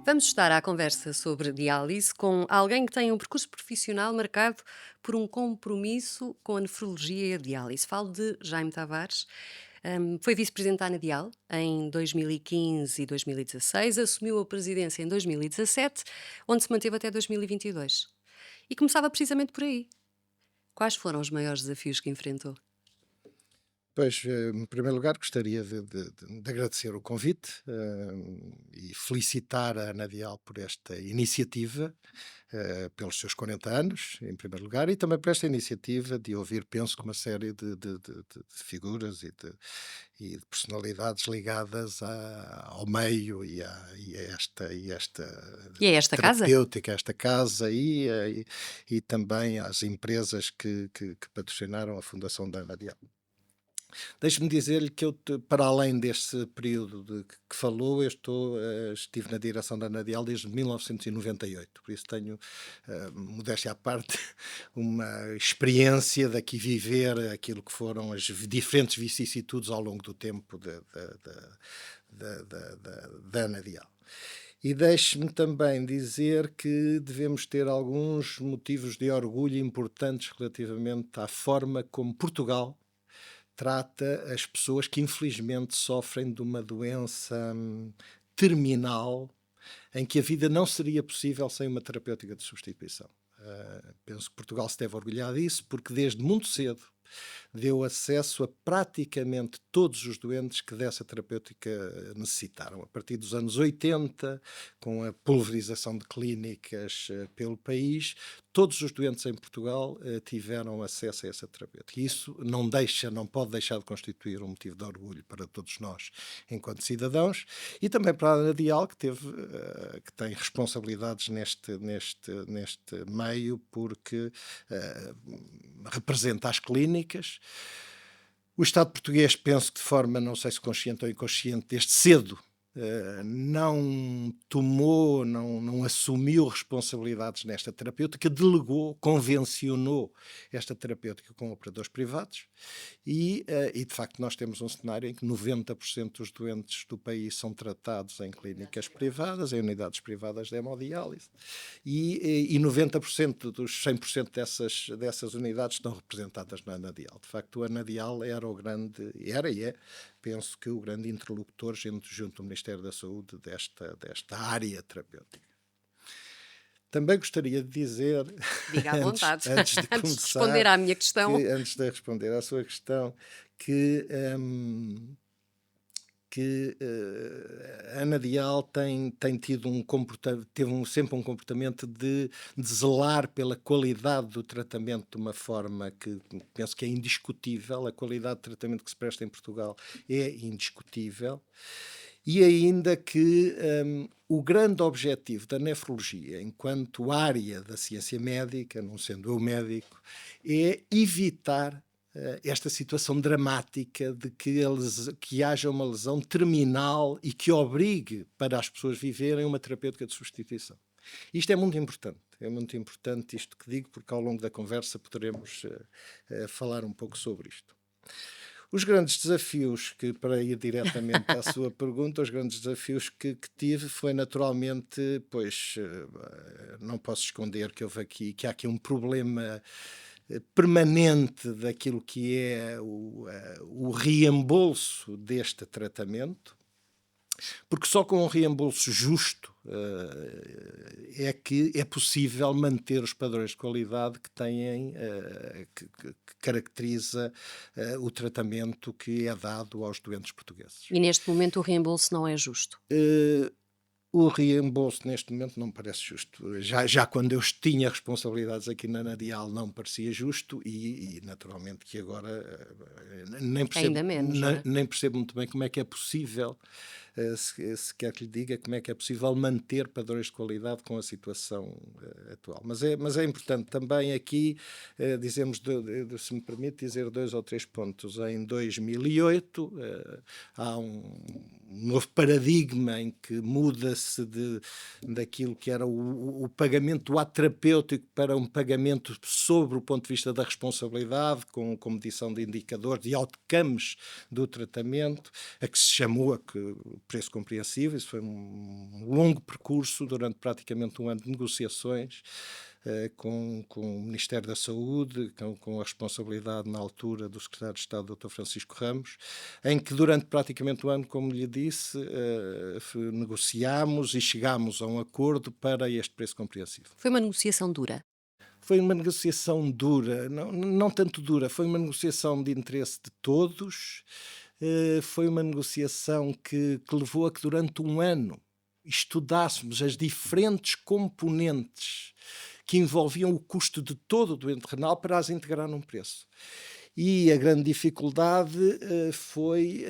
Vamos estar à conversa sobre diálise com alguém que tem um percurso profissional marcado por um compromisso com a nefrologia e a diálise. Falo de Jaime Tavares. Foi vice-presidente da ANADIAL em 2015 e 2016, assumiu a presidência em 2017, onde se manteve até 2022. E começava precisamente por aí. Quais foram os maiores desafios que enfrentou? Pois, em primeiro lugar, gostaria de agradecer o convite, e felicitar a Anadial por esta iniciativa, pelos seus 40 anos, em primeiro lugar, e também por esta iniciativa de ouvir, penso que uma série de figuras e de personalidades ligadas ao meio e a esta E é esta casa? terapêutica, a esta casa e também às empresas que patrocinaram a fundação da Anadial. Deixe-me dizer-lhe que para além deste período que falou, estive na direção da Anadial desde 1998, por isso tenho, modéstia à parte, uma experiência daqui viver aquilo que foram as diferentes vicissitudes ao longo do tempo da Anadial. E deixe-me também dizer que devemos ter alguns motivos de orgulho importantes relativamente à forma como Portugal trata as pessoas que infelizmente sofrem de uma doença terminal, em que a vida não seria possível sem uma terapêutica de substituição. Penso que Portugal se deve orgulhar disso, porque desde muito cedo deu acesso a praticamente todos os doentes que dessa terapêutica necessitaram. A partir dos anos 80, com a pulverização de clínicas pelo país, todos os doentes em Portugal tiveram acesso a essa terapêutica. E isso não pode deixar de constituir um motivo de orgulho para todos nós, enquanto cidadãos, e também para a Anadial, que tem responsabilidades neste meio, porque representa as clínicas. O Estado português, penso que de forma, não sei se consciente ou inconsciente, desde cedo, não tomou, não assumiu responsabilidades nesta terapêutica, delegou, convencionou esta terapêutica com operadores privados e de facto nós temos um cenário em que 90% dos doentes do país são tratados em clínicas privadas, em unidades privadas de hemodiálise e 90% dos 100% dessas unidades estão representadas na Anadial. De facto, o Anadial era e é, penso que o grande interlocutor junto ao Ministério da Saúde desta área terapêutica. Também gostaria de dizer, Diga à vontade. antes de Antes de responder começar, à minha questão. antes de responder à sua questão, que, a Anadial tem tido sempre um comportamento de zelar pela qualidade do tratamento de uma forma que penso que é indiscutível. A qualidade de tratamento que se presta em Portugal é indiscutível. E ainda que o grande objetivo da nefrologia, enquanto área da ciência médica, não sendo eu médico, é evitar esta situação dramática de que haja uma lesão terminal e que obrigue para as pessoas viverem uma terapêutica de substituição. Isto é muito importante isto que digo, porque ao longo da conversa poderemos falar um pouco sobre isto. Os grandes desafios para ir diretamente à sua pergunta, os grandes desafios que tive foi naturalmente, pois não posso esconder que há aqui um problema permanente daquilo que é o reembolso deste tratamento, porque só com um reembolso justo é que é possível manter os padrões de qualidade que têm, que caracteriza o tratamento que é dado aos doentes portugueses. E neste momento o reembolso não é justo. O reembolso neste momento não me parece justo. Já quando eu tinha responsabilidades aqui na Anadial não me parecia justo e naturalmente que agora Ainda menos, não é? nem percebo muito bem como é que é possível, se quer que lhe diga, como é que é possível manter padrões de qualidade com a situação atual. Mas é importante também aqui dizemos, se me permite dizer 2 ou 3 pontos. Em 2008 há um novo paradigma em que muda-se daquilo que era o pagamento do ato terapêutico para um pagamento sobre o ponto de vista da responsabilidade, com medição de indicadores, de outcomes do tratamento, a que se chamou, a que preço compreensivo. Isso foi um longo percurso durante praticamente um ano de negociações com o Ministério da Saúde, com a responsabilidade na altura do Secretário de Estado, Dr. Francisco Ramos, em que durante praticamente um ano, como lhe disse, negociámos e chegámos a um acordo para este preço compreensivo. Foi uma negociação dura? Foi uma negociação dura, não tanto dura, foi uma negociação de interesse de todos, foi uma negociação que levou a que durante um ano estudássemos as diferentes componentes que envolviam o custo de todo o doente renal para as integrar num preço. E a grande dificuldade foi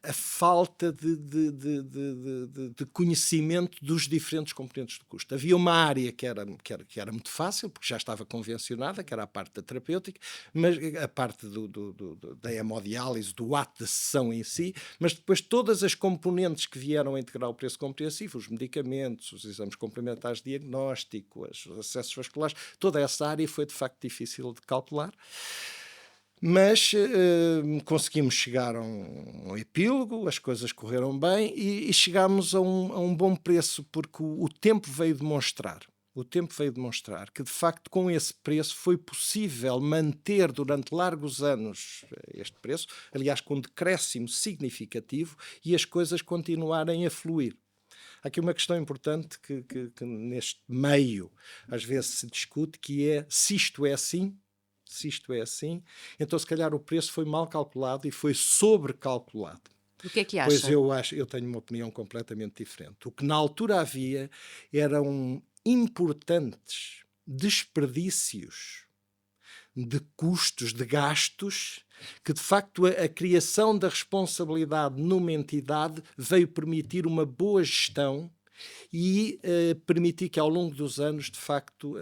a falta de conhecimento dos diferentes componentes do custo. Havia uma área que era muito fácil, porque já estava convencionada, que era a parte da terapêutica, mas a parte da hemodiálise, do ato da sessão em si, mas depois todas as componentes que vieram a integrar o preço compreensivo, os medicamentos, os exames complementares de diagnóstico, os acessos vasculares, toda essa área foi de facto difícil de calcular. Mas conseguimos chegar a um epílogo, as coisas correram bem e chegámos a um bom preço, porque o tempo veio demonstrar. O tempo veio demonstrar que, de facto, com esse preço foi possível manter durante largos anos este preço, aliás, com um decréscimo significativo, e as coisas continuarem a fluir. Há aqui uma questão importante que neste meio às vezes se discute, que é se isto é assim. Se isto é assim, então se calhar o preço foi mal calculado e foi sobrecalculado. O que é que Pois acha? eu tenho uma opinião completamente diferente. O que na altura havia eram importantes desperdícios de custos, de gastos, que de facto a criação da responsabilidade numa entidade veio permitir uma boa gestão e permitir que ao longo dos anos, de facto,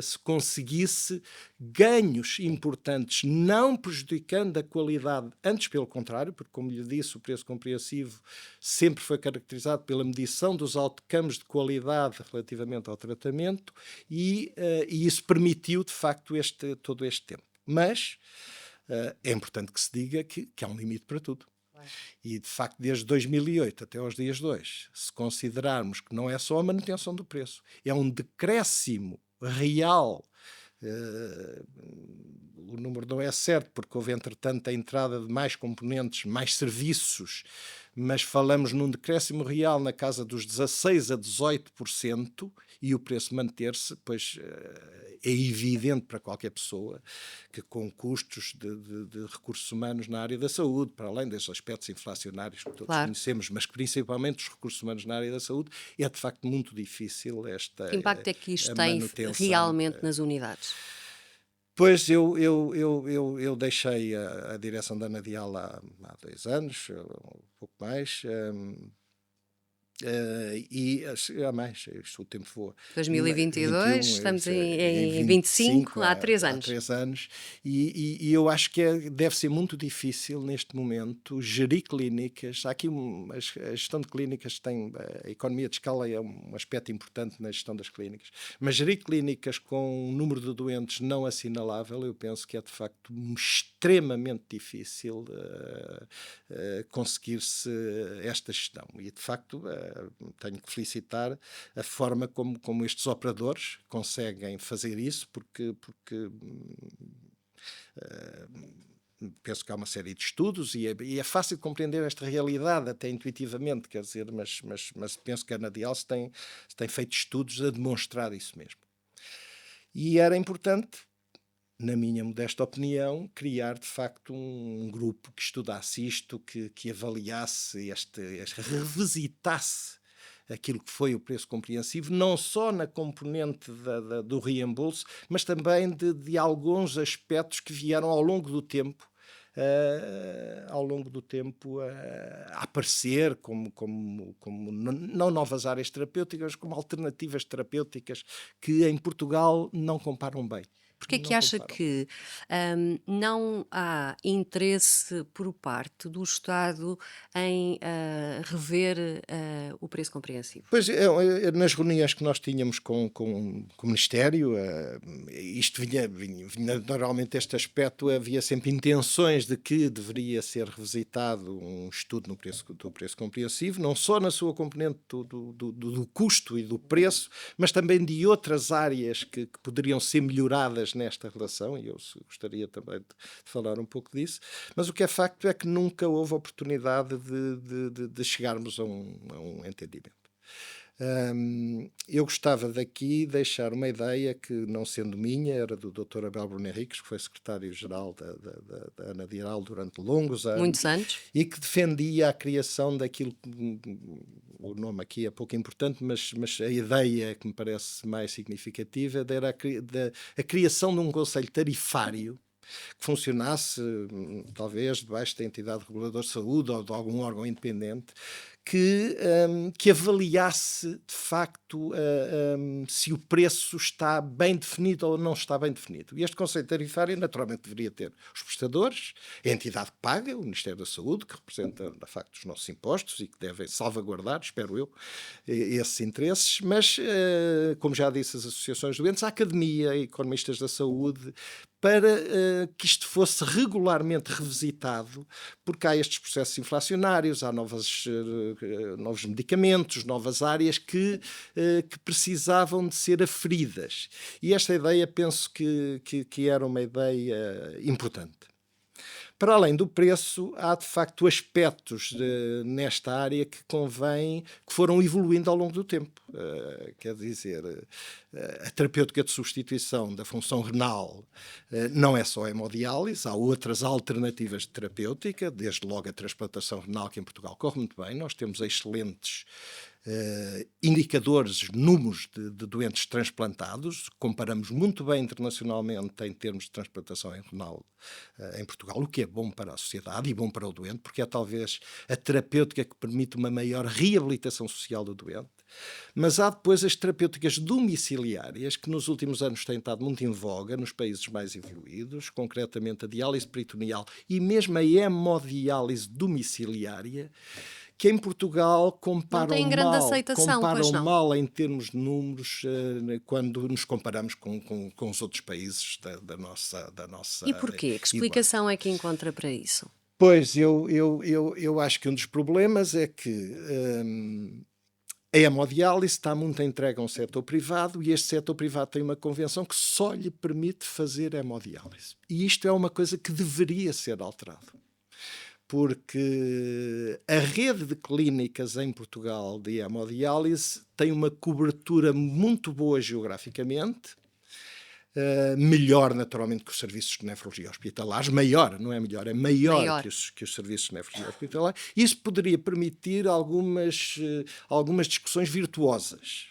se conseguisse ganhos importantes, não prejudicando a qualidade, antes pelo contrário, porque, como lhe disse, o preço compreensivo sempre foi caracterizado pela medição dos outcomes de qualidade relativamente ao tratamento e isso permitiu, de facto, todo este tempo. Mas é importante que se diga que há um limite para tudo. E, de facto, desde 2008 até aos dias de hoje, se considerarmos que não é só a manutenção do preço, é um decréscimo real. O número não é certo, porque houve, entretanto, a entrada de mais componentes, mais serviços, mas falamos num decréscimo real na casa dos 16% a 18%, e o preço manter-se, pois é evidente para qualquer pessoa que com custos de recursos humanos na área da saúde, para além desses aspectos inflacionários que todos Claro. conhecemos, mas que principalmente os recursos humanos na área da saúde, é de facto muito difícil Que impacto é que isto a tem manutenção. realmente nas unidades? Pois eu deixei a direção da Anadial há 2 anos, um pouco mais, e há mais, isto o tempo voa. 2022, 21, estamos em em 25, 25, há 3 há anos. 3 anos, e eu acho que deve ser muito difícil neste momento gerir clínicas. Há aqui a gestão de clínicas tem, a economia de escala é um aspecto importante na gestão das clínicas, mas gerir clínicas com um número de doentes não assinalável, eu penso que é de facto extremamente difícil conseguir-se esta gestão. E de facto tenho que felicitar a forma como estes operadores conseguem fazer isso, porque penso que há uma série de estudos e é fácil compreender esta realidade até intuitivamente, quer dizer, mas penso que a Anadial se tem feito estudos a demonstrar isso mesmo. E era importante, na minha modesta opinião, criar de facto um grupo que estudasse isto, que avaliasse revisitasse aquilo que foi o preço compreensivo, não só na componente do reembolso, mas também de alguns aspectos que vieram ao longo do tempo a aparecer como não novas áreas terapêuticas, como alternativas terapêuticas que em Portugal não comparam bem. Porque é que não acha comparam. que não há interesse por parte do Estado em rever o preço compreensivo? Pois, nas reuniões que nós tínhamos com o Ministério, isto vinha normalmente este aspecto, havia sempre intenções de que deveria ser revisitado um estudo do preço compreensivo, não só na sua componente do custo e do preço, mas também de outras áreas que poderiam ser melhoradas nesta relação, e eu gostaria também de falar um pouco disso, mas o que é facto é que nunca houve oportunidade de chegarmos a um entendimento. Eu gostava daqui deixar uma ideia que, não sendo minha, era do Dr. Abel Bruno Henriques, que foi secretário-geral da Ana Dial durante longos Muitos anos anos? e que defendia a criação daquilo o nome aqui é pouco importante, mas a ideia que me parece mais significativa era a criação de um conselho tarifário que funcionasse, talvez, debaixo da entidade reguladora de saúde ou de algum órgão independente, que avaliasse, de facto, se o preço está bem definido ou não está bem definido. E este conceito tarifário, naturalmente, deveria ter os prestadores, a entidade que paga, o Ministério da Saúde, que representa, de facto, os nossos impostos e que devem salvaguardar, espero eu, esses interesses, mas, como já disse, as associações de doentes, a Academia, economistas da saúde, para que isto fosse regularmente revisitado, porque há estes processos inflacionários, há novos medicamentos, novas áreas que precisavam de ser aferidas. E esta ideia penso que era uma ideia importante. Para além do preço, há de facto aspectos nesta área que que foram evoluindo ao longo do tempo. Quer dizer, a terapêutica de substituição da função renal não é só a hemodiálise, há outras alternativas de terapêutica, desde logo a transplantação renal, que em Portugal corre muito bem. Nós temos excelentes indicadores, números de doentes transplantados, comparamos muito bem internacionalmente em termos de transplantação renal em Portugal, o que é bom para a sociedade e bom para o doente, porque é talvez a terapêutica que permite uma maior reabilitação social do doente. Mas há depois as terapêuticas domiciliárias, que nos últimos anos têm estado muito em voga nos países mais evoluídos, concretamente a diálise peritoneal e mesmo a hemodiálise domiciliária, que em Portugal Não tem grande aceitação, pois comparam não? mal em termos de números quando nos comparamos com os outros países da nossa E porquê? Que igual. explicação é que encontra para isso? Pois, eu acho que um dos problemas é que a hemodiálise está muito entregue a um setor privado e este setor privado tem uma convenção que só lhe permite fazer hemodiálise. E isto é uma coisa que deveria ser alterado, porque a rede de clínicas em Portugal de hemodiálise tem uma cobertura muito boa geograficamente, melhor naturalmente que os serviços de nefrologia hospitalares, maior, não é melhor, é maior Maior. que os serviços de nefrologia hospitalares. Isso poderia permitir algumas discussões virtuosas.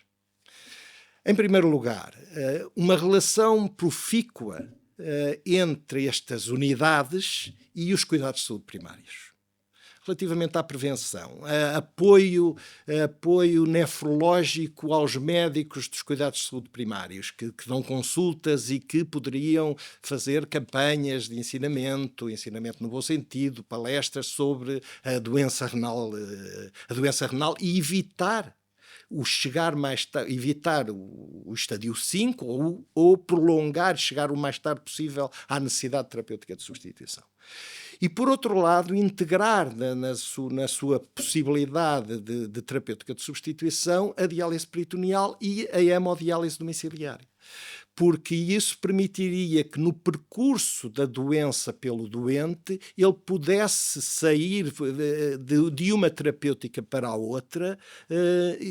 Em primeiro lugar, uma relação profícua entre estas unidades e os cuidados de saúde primários. Relativamente à prevenção, apoio nefrológico aos médicos dos cuidados de saúde primários, que dão consultas e que poderiam fazer campanhas de ensinamento no bom sentido, palestras sobre a doença renal e evitar o estadio 5 ou prolongar, chegar o mais tarde possível à necessidade terapêutica de substituição. E, por outro lado, integrar na sua possibilidade de terapêutica de substituição a diálise peritoneal e a hemodiálise domiciliária. Porque isso permitiria que no percurso da doença pelo doente ele pudesse sair de uma terapêutica para a outra,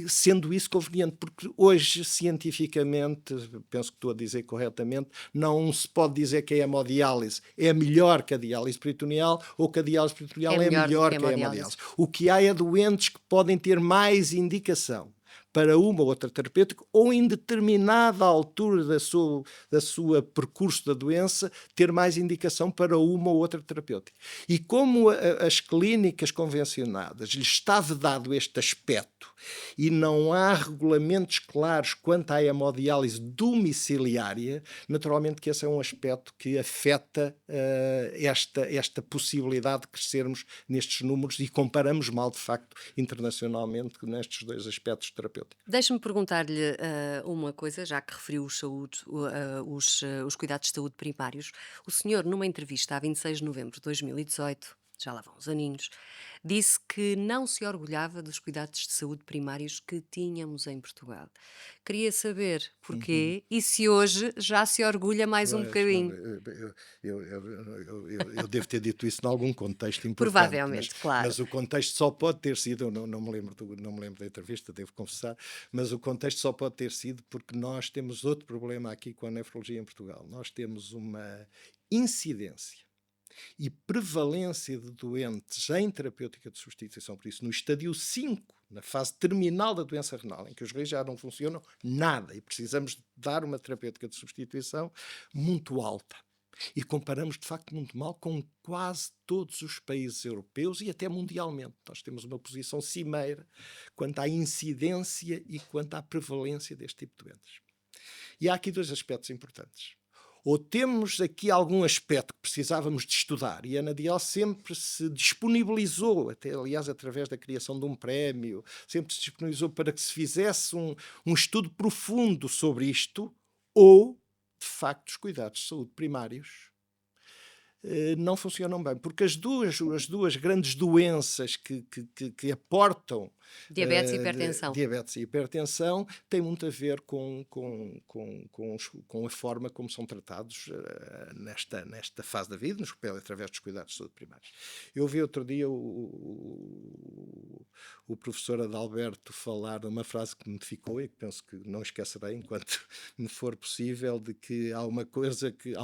sendo isso conveniente, porque hoje cientificamente, penso que estou a dizer corretamente, não se pode dizer que a hemodiálise é melhor que a diálise peritoneal ou que a diálise peritoneal É é melhor do melhor que a que a hemodiálise. hemodiálise. O que há é doentes que podem ter mais indicação para uma ou outra terapêutica, ou em determinada altura da sua percurso da doença, ter mais indicação para uma ou outra terapêutica. E como as clínicas convencionadas lhes está vedado este aspecto e não há regulamentos claros quanto à hemodiálise domiciliária, naturalmente que esse é um aspecto que afeta esta possibilidade de crescermos nestes números, e comparamos mal, de facto, internacionalmente nestes dois aspectos terapêuticos. Deixe-me perguntar-lhe uma coisa, já que referiu os cuidados de saúde primários. O senhor, numa entrevista a 26 de novembro de 2018, já lá vão uns aninhos, disse que não se orgulhava dos cuidados de saúde primários que tínhamos em Portugal. Queria saber Uhum. porquê e se hoje já se orgulha mais um Pois, não, bocadinho. eu devo ter dito isso em algum contexto importante, Provavelmente, claro. mas o contexto só pode ter sido, eu não me lembro não me lembro da entrevista, devo confessar, mas o contexto só pode ter sido porque nós temos outro problema aqui com a nefrologia em Portugal. Nós temos uma incidência e prevalência de doentes em terapêutica de substituição, por isso no estadio 5, na fase terminal da doença renal, em que os rins já não funcionam nada e precisamos de dar uma terapêutica de substituição muito alta. E comparamos, de facto, muito mal com quase todos os países europeus e até mundialmente. Nós temos uma posição cimeira quanto à incidência e quanto à prevalência deste tipo de doenças. E há aqui dois aspectos importantes. Ou temos aqui algum aspecto que precisávamos de estudar, e a Anadial sempre se disponibilizou, até aliás através da criação de um prémio, sempre se disponibilizou para que se fizesse um estudo profundo sobre isto, ou, de facto, os cuidados de saúde primários não funcionam bem, porque as duas grandes doenças que aportam Diabetes e hipertensão. diabetes e hipertensão têm muito a ver com a forma como são tratados nesta fase da vida, através dos cuidados de saúde primários. Eu ouvi outro dia o professor Adalberto falar de uma frase que me ficou e que penso que não esquecerei enquanto me for possível, de que há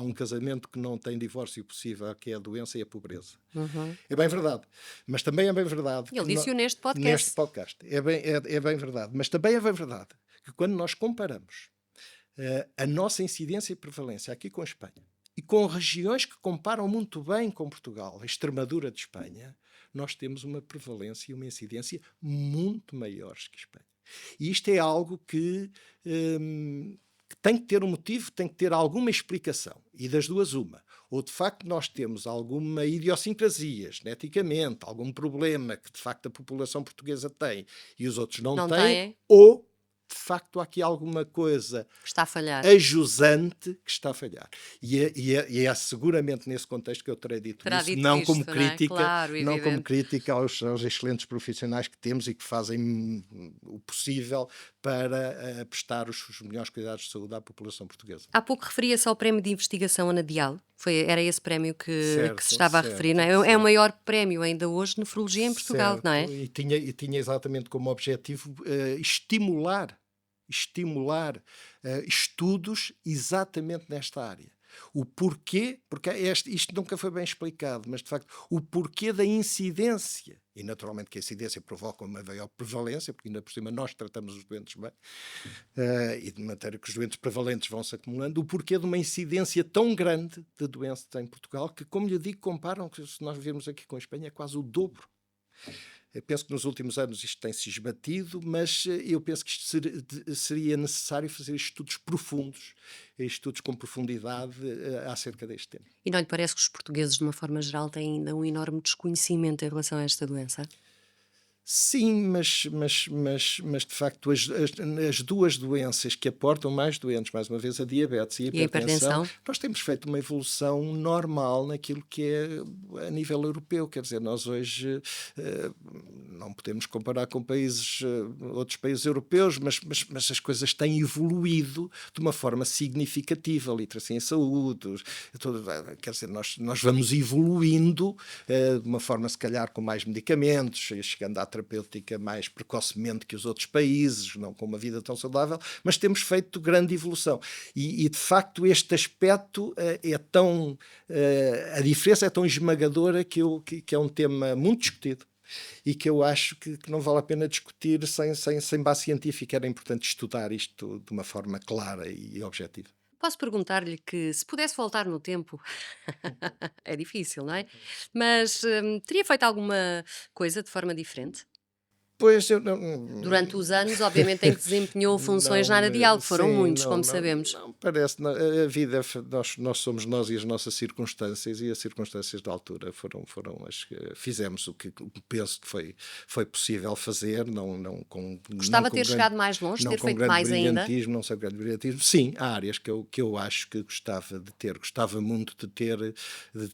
um casamento que não tem divórcio possível, que é a doença e a pobreza. Uhum. É bem verdade, mas também é bem verdade Ele que disse-o neste neste podcast. podcast é bem verdade, mas também é bem verdade que quando nós comparamos a nossa incidência e prevalência aqui com a Espanha e com regiões que comparam muito bem com Portugal, a Extremadura de Espanha, nós temos uma prevalência e uma incidência muito maiores que a Espanha. E isto é algo que tem que ter um motivo, tem que ter alguma explicação. E das duas, uma. Ou de facto nós temos alguma idiosincrasia geneticamente, algum problema que de facto a população portuguesa tem e os outros não Não têm, têm? ou de facto há aqui alguma coisa Está a falhar. ajusante que está a falhar. E é seguramente nesse contexto que eu terei dito Terá isso, dito não isto, como não é? crítica, Claro, não como evidente. crítica aos excelentes profissionais que temos e que fazem o possível para prestar os melhores cuidados de saúde à população portuguesa. Há pouco referia-se ao prémio de investigação Anadial. Era esse prémio que se Certo, estava a referir, certo, não é? É o certo. maior prémio ainda hoje de nefrologia em Portugal, não é? Certo, e tinha exatamente como objetivo estimular estudos exatamente nesta área. O porquê, porque isto nunca foi bem explicado, mas de facto o porquê da incidência, e naturalmente que a incidência provoca uma maior prevalência, porque ainda por cima nós tratamos os doentes bem, e de maneira que os doentes prevalentes vão se acumulando, o porquê de uma incidência tão grande de doença em Portugal, que, como lhe digo, comparam, que se nós virmos aqui com a Espanha, é quase o dobro. Eu penso que nos últimos anos isto tem-se esbatido, mas eu penso que isto seria necessário fazer estudos profundos, estudos com profundidade acerca deste tema. E não lhe parece que os portugueses, de uma forma geral, têm ainda um enorme desconhecimento em relação a esta doença? Sim, mas de facto as duas doenças que aportam mais doentes, mais uma vez a diabetes e a E a hipertensão, hipertensão? nós temos feito uma evolução normal naquilo que é a nível europeu. Quer dizer, nós hoje não podemos comparar com outros países europeus, mas as coisas têm evoluído de uma forma significativa. A literacia em saúde, quer dizer, nós vamos evoluindo de uma forma se calhar com mais medicamentos, chegando à terapêutica mais precocemente que os outros países, não com uma vida tão saudável, mas temos feito grande evolução. E de facto este aspecto é tão... a diferença é tão esmagadora que é um tema muito discutido. e que eu acho que não vale a pena discutir sem base científica. Era importante estudar isto de uma forma clara e objetiva. Posso perguntar-lhe que se pudesse voltar no tempo, é difícil, não é? Mas teria feito alguma coisa de forma diferente? Pois, eu não Durante os anos, obviamente, em que desempenhou funções não na área de me algo, foram sim, muitos, não como não sabemos. não parece não, a vida nós somos nós e as nossas circunstâncias, e as circunstâncias da altura foram as que fizemos o que penso que foi possível fazer, não com Gostava de ter chegado mais longe, ter feito grande mais ainda? brilhantismo, não sei grande brilhantismo. Sim, há áreas que eu acho que gostava de ter, gostava muito de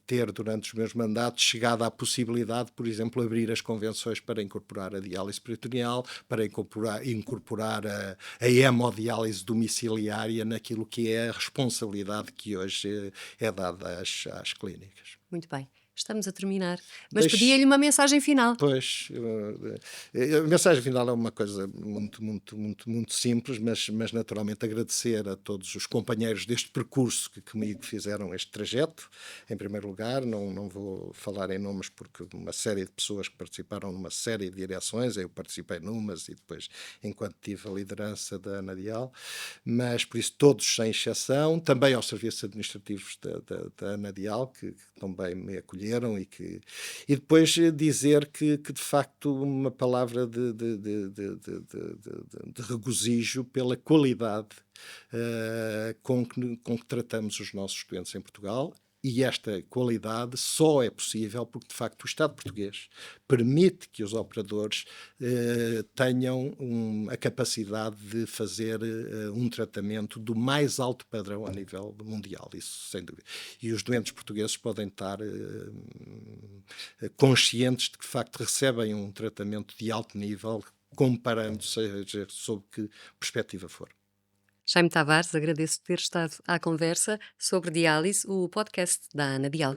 ter durante os meus mandatos chegado à possibilidade, por exemplo, abrir as convenções para incorporar a diálise peritoneal, para incorporar a hemodiálise domiciliária naquilo que é a responsabilidade que hoje é dada às clínicas. Muito bem, estamos a terminar. Mas Deixe pedia-lhe uma mensagem final. Pois, a mensagem final é uma coisa muito, muito, muito, muito simples, mas naturalmente agradecer a todos os companheiros deste percurso que comigo fizeram este trajeto. Em primeiro lugar, não vou falar em nomes porque uma série de pessoas que participaram numa série de direções, eu participei numas e depois, enquanto tive a liderança da Anadial, mas por isso todos sem exceção, também aos serviços administrativos da Anadial, que também me acolheram e depois dizer que de facto uma palavra de regozijo pela qualidade com que tratamos os nossos doentes em Portugal. E esta qualidade só é possível porque, de facto, o Estado português permite que os operadores tenham a capacidade de fazer um tratamento do mais alto padrão a nível mundial, isso sem dúvida. E os doentes portugueses podem estar conscientes de que, de facto, recebem um tratamento de alto nível, comparando, seja sob que perspectiva for. Jaime Tavares, agradeço ter estado à conversa sobre diálise, o podcast da Ana Dial.